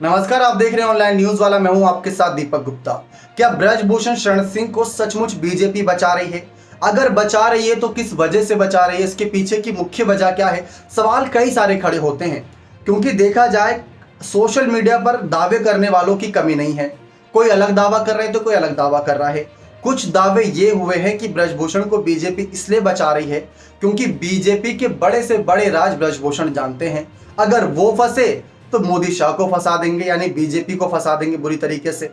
नमस्कार, आप देख रहे हैं ऑनलाइन न्यूज वाला। मैं हूं आपके साथ दीपक गुप्ता। क्या ब्रजभूषण शरण सिंह को सचमुच बीजेपी बचा रही है? अगर बचा रही है तो किस वजह से बचा रही है? इसके पीछे की मुख्य वजह क्या है? सवाल कई सारे खड़े होते हैं, क्योंकि देखा जाए सोशल मीडिया पर दावे करने वालों की कमी नहीं है। कोई अलग दावा कर रहे हैं तो कोई अलग दावा कर रहा है। कुछ दावे ये हुए हैं कि ब्रजभूषण को बीजेपी इसलिए बचा रही है क्योंकि बीजेपी के बड़े से बड़े राज ब्रजभूषण जानते हैं। अगर वो फंसे तो मोदी शाह को फंसा देंगे, यानी बीजेपी को फंसा देंगे बुरी तरीके से।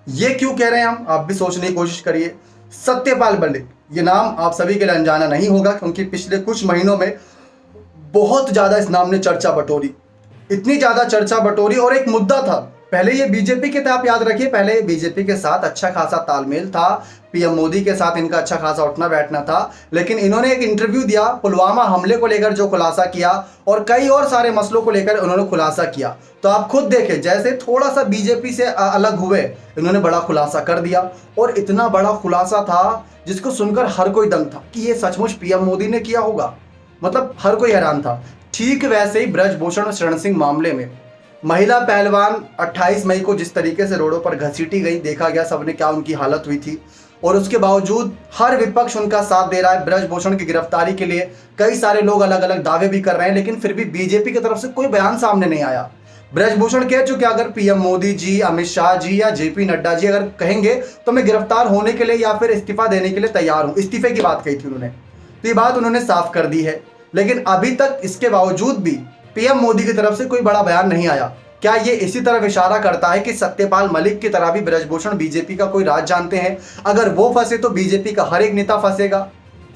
ये क्यों कह रहे हैं हम, आप भी सोचने की कोशिश करिए। सत्यपाल मलिक, ये नाम आप सभी के लिए अनजाना नहीं होगा, क्योंकि पिछले कुछ महीनों में बहुत ज्यादा इस नाम ने चर्चा बटोरी। इतनी ज्यादा चर्चा बटोरी और एक मुद्दा था। पहले ये बीजेपी के थे, आप याद रखिए, पहले ये बीजेपी के साथ अच्छा खासा तालमेल था, पीएम मोदी के साथ इनका अच्छा खासा उठना बैठना था। लेकिन इन्होंने एक इंटरव्यू दिया, पुलवामा हमले को लेकर जो खुलासा किया और कई और सारे मसलों को लेकर उन्होंने खुलासा किया। तो आप खुद देखें, जैसे थोड़ा सा बीजेपी से अलग हुए, इन्होंने बड़ा खुलासा कर दिया। और इतना बड़ा खुलासा था जिसको सुनकर हर कोई दंग था कि ये सचमुच पीएम मोदी ने किया होगा। मतलब हर कोई हैरान था। ठीक वैसे ही ब्रजभूषण शरण सिंह मामले में महिला पहलवान 28 मई को जिस तरीके से रोडों पर घसीटी गई, देखा गया सबने क्या उनकी हालत हुई थी। और उसके बावजूद हर विपक्ष उनका साथ दे रहा है। ब्रजभूषण की गिरफ्तारी के लिए कई सारे लोग अलग अलग दावे भी कर रहे हैं, लेकिन फिर भी बीजेपी की तरफ से कोई बयान सामने नहीं आया। ब्रजभूषण कह चुके अगर पीएम मोदी जी, अमित शाह जी या जेपी नड्डा जी अगर कहेंगे तो मैं गिरफ्तार होने के लिए या फिर इस्तीफा देने के लिए तैयार हूं। इस्तीफे की बात कही थी उन्होंने, तो ये बात उन्होंने साफ कर दी है। लेकिन अभी तक इसके बावजूद भी पीएम मोदी की तरफ से कोई बड़ा बयान नहीं आया। क्या ये इसी तरफ इशारा करता है कि सत्यपाल मलिक की तरह भी ब्रजभूषण बीजेपी का कोई राज जानते हैं? अगर वो फंसे तो बीजेपी का हर एक नेता फंसेगा।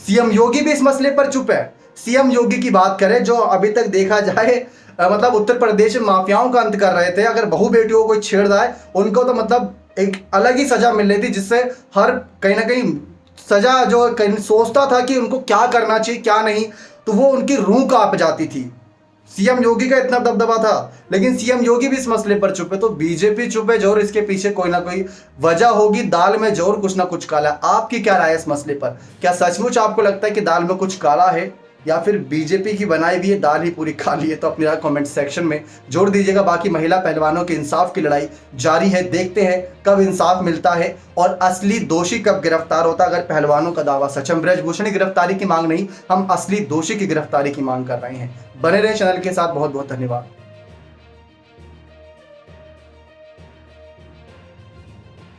सीएम योगी भी इस मसले पर चुप है। सीएम योगी की बात करें, जो अभी तक देखा जाए मतलब उत्तर प्रदेश में माफियाओं का अंत कर रहे थे। अगर बहू बेटियों को कोई छेड़ रहा है, उनको तो मतलब एक अलग ही सजा मिल रही थी, जिससे हर कहीं ना कहीं सजा जो कहीं सोचता था कि उनको क्या करना चाहिए क्या नहीं, तो वो उनकी रूह कांप जाती थी। सीएम योगी का इतना दबदबा था, लेकिन सीएम योगी भी इस मसले पर चुप है। तो बीजेपी चुप है, जरूर इसके पीछे कोई ना कोई वजह होगी। दाल में जरूर कुछ ना कुछ काला है। आपकी क्या राय है इस मसले पर? क्या सचमुच आपको लगता है कि दाल में कुछ काला है, या फिर बीजेपी की बनाई हुई दाल ही पूरी खाली है? तो अपनी राय कमेंट सेक्शन में जोड़ दीजिएगा। बाकी महिला पहलवानों के इंसाफ की लड़ाई जारी है। देखते हैं कब इंसाफ मिलता है और असली दोषी कब गिरफ्तार होता है। अगर पहलवानों का दावा सच, हम ब्रजभूषण की गिरफ्तारी की मांग नहीं, हम असली दोषी की गिरफ्तारी की मांग कर रहे हैं। बने रहे चैनल के साथ। बहुत बहुत धन्यवाद।